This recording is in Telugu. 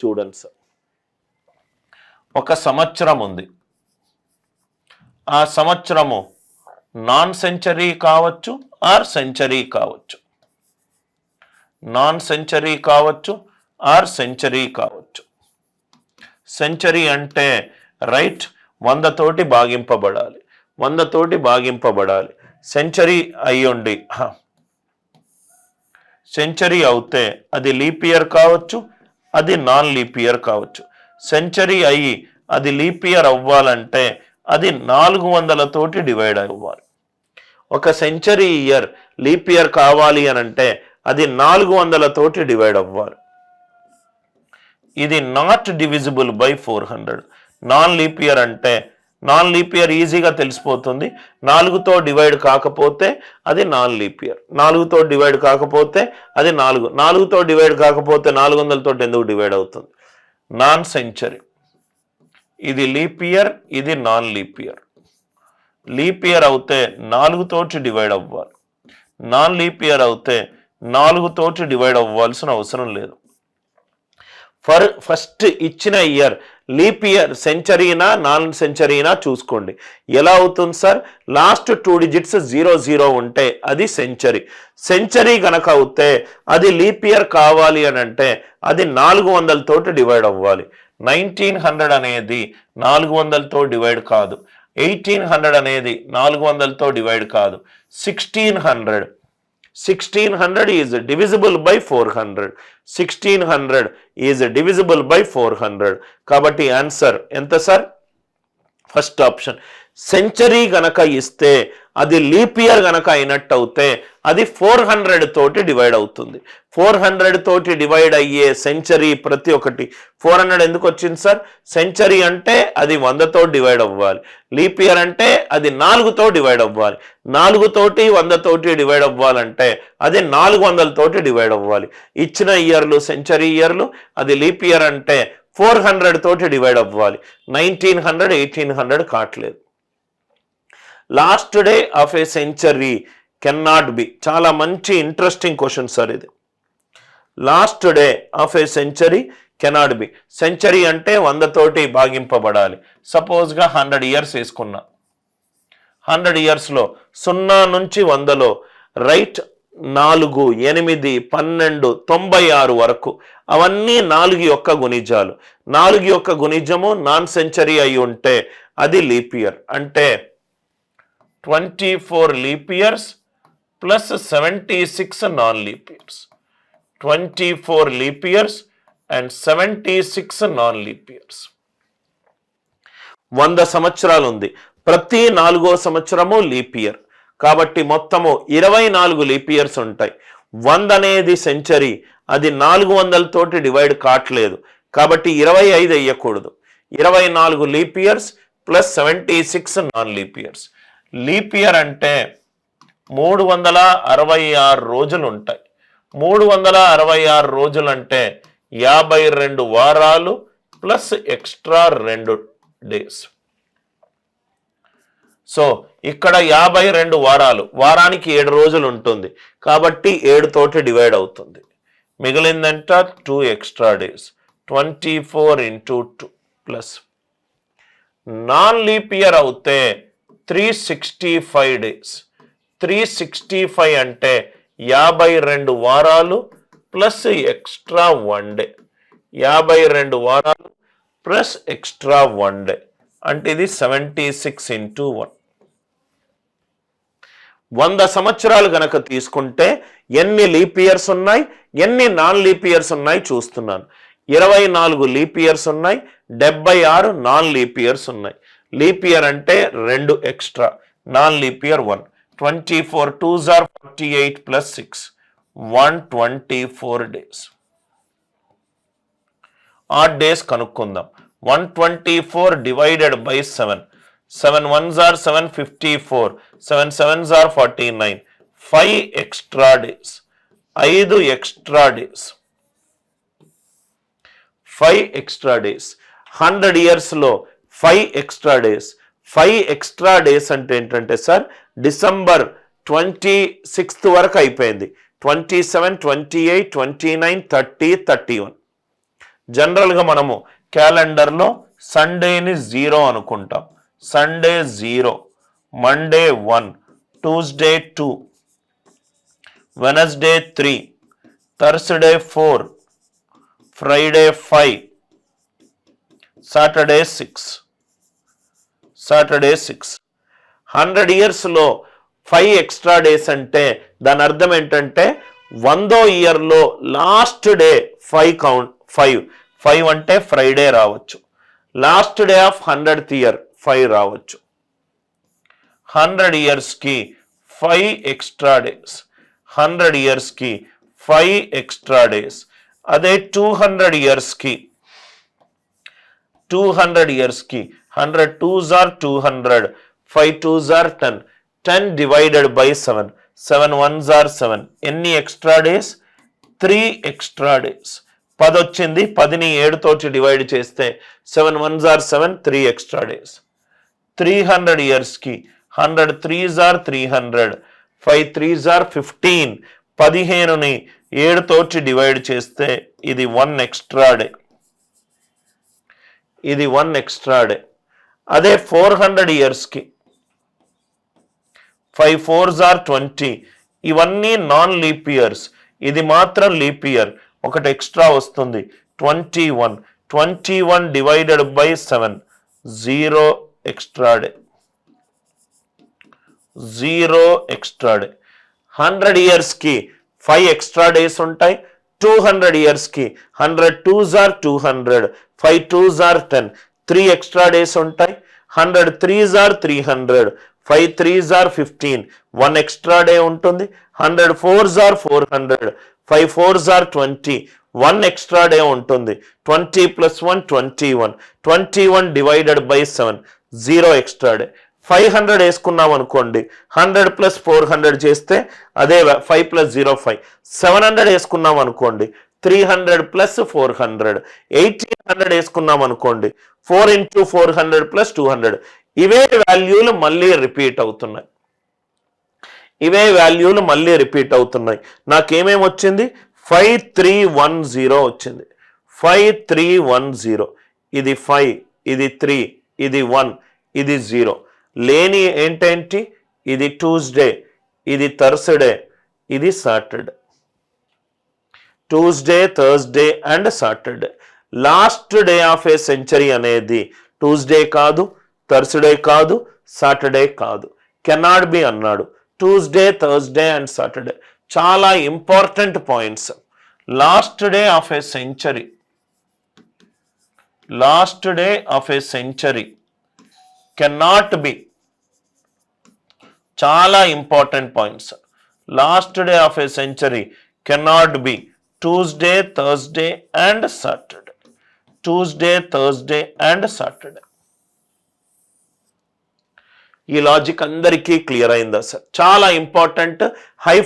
చూడండి సార్, ఒక సంవత్సరం ఉంది. ఆ సంవత్సరము నాన్ సెంచరీ కావచ్చు ఆర్ సెంచరీ కావచ్చు, నాన్ సెంచరీ కావచ్చు ఆర్ సెంచరీ కావచ్చు. సెంచరీ అంటే రైట్ 100 తోటి భాగింపబడాలి, 100 తోటి భాగింపబడాలి. సెంచరీ అయ్యుండి సెంచరీ అవుతే అది లీప్ ఇయర్ కావచ్చు, అది నాన్ లీప్ ఇయర్ కావచ్చు. సెంచరీ అయ్యి అది లీప్ ఇయర్ అవ్వాలంటే అది 400 తోటి డివైడ్ అవ్వాలి. ఒక సెంచరీ ఇయర్ లీప్ ఇయర్ కావాలి అని అంటే అది 400 తోటి డివైడ్ అవ్వాలి. ఇది not divisible by 400. Non leap year అంటే నాన్ లీప్ ఇయర్ ఈజీగా తెలిసిపోతుంది. 4తో డివైడ్ కాకపోతే అది నాన్ లీప్ ఇయర్, 4తో డివైడ్ కాకపోతే అది 4తో డివైడ్ కాకపోతే 400 తోటి ఎందుకు డివైడ్ అవుతుంది? Non century. ఇది లీప్ ఇయర్, ఇది non leap year. Leap year అవుతే 4 తోటి డివైడ్ అవ్వాలి, నాన్ లీప్ ఇయర్ అవుతే 4 తోటి డివైడ్ అవ్వాల్సిన అవసరం లేదు. ఫస్ట్ ఇచ్చిన ఇయర్ లీప్ ఇయర్ సెంచరీనా నాన్ సెంచరీనా చూసుకోండి. ఎలా అవుతుంది సార్? లాస్ట్ 2 డిజిట్స్ 00 ఉంటే అది సెంచరీ. సెంచరీ గనక అవుతే అది లీప్ ఇయర్ కావాలి అని అంటే అది 400 తోటి డివైడ్ అవ్వాలి. 1900 అనేది 400తో డివైడ్ కాదు, 1800 అనేది 400తో డివైడ్ కాదు. 1600 is divisible by 400. 1600 is divisible by 400. కాబట్టి ఆన్సర్ ఎంత సార్? First option. సెంచరీ గనక ఇస్తే అది లీప్ ఇయర్ గనక అయినట్టు అవుతే అది 400 తోటి డివైడ్ అవుతుంది. 400 తోటి డివైడ్ అయ్యే సెంచరీ ప్రతి ఒక్కటి 400 ఎందుకు వచ్చింది సార్? సెంచరీ అంటే అది 100తో డివైడ్ అవ్వాలి, లీప్ ఇయర్ అంటే అది 4తో డివైడ్ అవ్వాలి. 4 తోటి 100 తోటి డివైడ్ అవ్వాలంటే అది 400 తోటి డివైడ్ అవ్వాలి. ఇచ్చిన ఇయర్లు సెంచరీ ఇయర్లు, అది లీప్ ఇయర్ అంటే 400 తోటి డివైడ్ అవ్వాలి. 1900 1800 కావట్లేదు. Last day of a century cannot B. చాలా మంచి ఇంట్రెస్టింగ్ క్వశ్చన్ సార్ ఇది. Last day of a century cannot B. Century అంటే 100 తోటి భాగింపబడాలి. సపోజ్గా 100 ఇయర్స్ వేసుకున్నా. 100 ఇయర్స్లో 0 నుంచి 100లో రైట్ 4, 8, 12, 96 వరకు అవన్నీ 4 యొక్క గుణిజాలు. 4 యొక్క గుణిజము నాన్ సెంచరీ అయి ఉంటే అది లీప్ ఇయర్. అంటే 24 leap years plus 76 non leap years. 24 leap years and 76 non leap years. 100 సంవత్సరాలు ఉంది, ప్రతి 4వ సంవత్సరము లీప్ ఇయర్. కాబట్టి మొత్తము 24 లీప్ ఇయర్స్ ఉంటాయి. 100 అనేది సెంచరీ, అది 400 తోటి డివైడ్ కావట్లేదు కాబట్టి 25 అయ్యకూడదు. 24 leap years plus 76 non leap years. Leap year అంటే 366 రోజులు ఉంటాయి. 366 రోజులు అంటే 52 వారాలు ప్లస్ ఎక్స్ట్రా 2 డేస్. సో ఇక్కడ 52 వారాలు, వారానికి 7 రోజులు ఉంటుంది కాబట్టి 7 తోటి డివైడ్ అవుతుంది. మిగిలిందంట 2 extra days. 24 into 2 plus non leap year అవుతే 365 డేస్. 365 అంటే 52 వారాలు ప్లస్ ఎక్స్ట్రా 1 డే. 52 వారాలు ప్లస్ ఎక్స్ట్రా 1 డే అంటే ఇది 76 into 1. 100 సంవత్సరాలు గనక తీసుకుంటే ఎన్ని లీప్ ఇయర్స్ ఉన్నాయి, ఎన్ని నాన్ లీప్ ఇయర్స్ ఉన్నాయి చూస్తున్నాను. 24 లీప్ ఇయర్స్ ఉన్నాయి, 76 నాన్ లీప్ ఇయర్స్ ఉన్నాయి. లీప్ ఇయర్ అంటే 2 extra, non leap year 1. 24 2s are 48 plus 6 124 days. Odd days కనుక్కుందాం. 124 divided by 7. 7 1s are 754, 7 7s are 49. 5 extra days, 5 extra days, 5 extra days. 100 ఇయర్స్లో 5 ఎక్స్ట్రా డేస్. 5 ఎక్స్ట్రా డేస్ అంటే ఏంటంటే సార్ డిసెంబర్ 26 వరకు అయిపోయింది. 27, 28, 29, 30, 31. జనరల్గా మనము క్యాలెండర్లో సండేని 0 అనుకుంటాం. Sunday 0, Monday 1, Tuesday 2, Wednesday 3, Thursday 4, Friday 5, Saturday 6. 100 ఇయర్స్లో 5 ఎక్స్ట్రా డేస్ అంటే దాని అర్థం ఏంటంటే 100వ ఇయర్లో లాస్ట్ డే 5 అంటే ఫ్రైడే రావచ్చు. Last day of 100th year 5 రావచ్చు. 100 ఇయర్స్కి 5 ఎక్స్ట్రా డేస్. 100 ఇయర్స్కి 5 ఎక్స్ట్రా డేస్. అదే 200 ఇయర్స్కి 100 2s are 200, 5 2s are 10, 10 divided by 7, 7 1s are 7. ఎన్ని ఎక్స్ట్రా డేస్? 3 extra days. 10 వచ్చింది, 10ని 7 తోటి డివైడ్ చేస్తే 7 1s are 7, 3 ఎక్స్ట్రా డేస్. 300 ఇయర్స్కి 100 3s are 300, 5 3s are 15, 15ని 7 తోటి డివైడ్ చేస్తే ఇది 1 ఎక్స్ట్రా డే. ఇది 1 ఎక్స్ట్రా డే. అదే 400 ఇయర్స్కి 5 4s are 20. ఇవన్నీ నాన్ లీప్ ఇయర్స్. ఇది మాత్రం లీప్ ఇయర్, ఒకటి ఎక్స్ట్రా వస్తుంది. 21. 21 divided by 7, 0 extra day. 0 extra day. 100 ఇయర్స్కి 5 ఎక్స్ట్రా డేస్ ఉంటాయి. 200 ఇయర్స్కి 100 2s are 200, 5 2s are 10, 3 extra days ఉంటాయి. 100 3s are 300, 5 3s are 15, 1 extra day ఉంటుంది. 100 4s are 400, 5 4s are 20, 1 extra day ఉంటుంది. 20 + 1 21, 21 డివైడెడ్ బై 7, 0 ఎక్స్ట్రా డే. 500 వేసుకున్నాం అనుకోండి, 100 + 400 చేస్తే అదే 5 + 0 5. 700 వేసుకున్నాం అనుకోండి, 300 + 400. 1800 వేసుకున్నాం అనుకోండి, 4 × 400 + 200. ఇవే వాల్యూలు మళ్ళీ రిపీట్ అవుతున్నాయి. నాకేమేమి వచ్చింది? 5310 వచ్చింది. 5310. ఇది 5, ఇది 3, ఇది 1, ఇది 0. లేని ఏంటేంటి? ఇది ట్యూస్డే, ఇది థర్స్డే, ఇది Saturday. Tuesday, Thursday and Saturday. Last day of a century అనేది ట్యూస్డే కాదు, థర్స్డే కాదు, సాటర్డే కాదు. కెనాట్ బి అన్నాడు. Tuesday, Thursday and Saturday. చాలా important points. Last day of a century. Last day of a century cannot be. చాలా important points. Last day of a century cannot be Tuesday, Thursday and Saturday. Tuesday, Thursday and Saturday. ఈ లాజిక్ అందరికీ క్లియర్ అయిందా సార్? చాలా ఇంపార్టెంట్, హై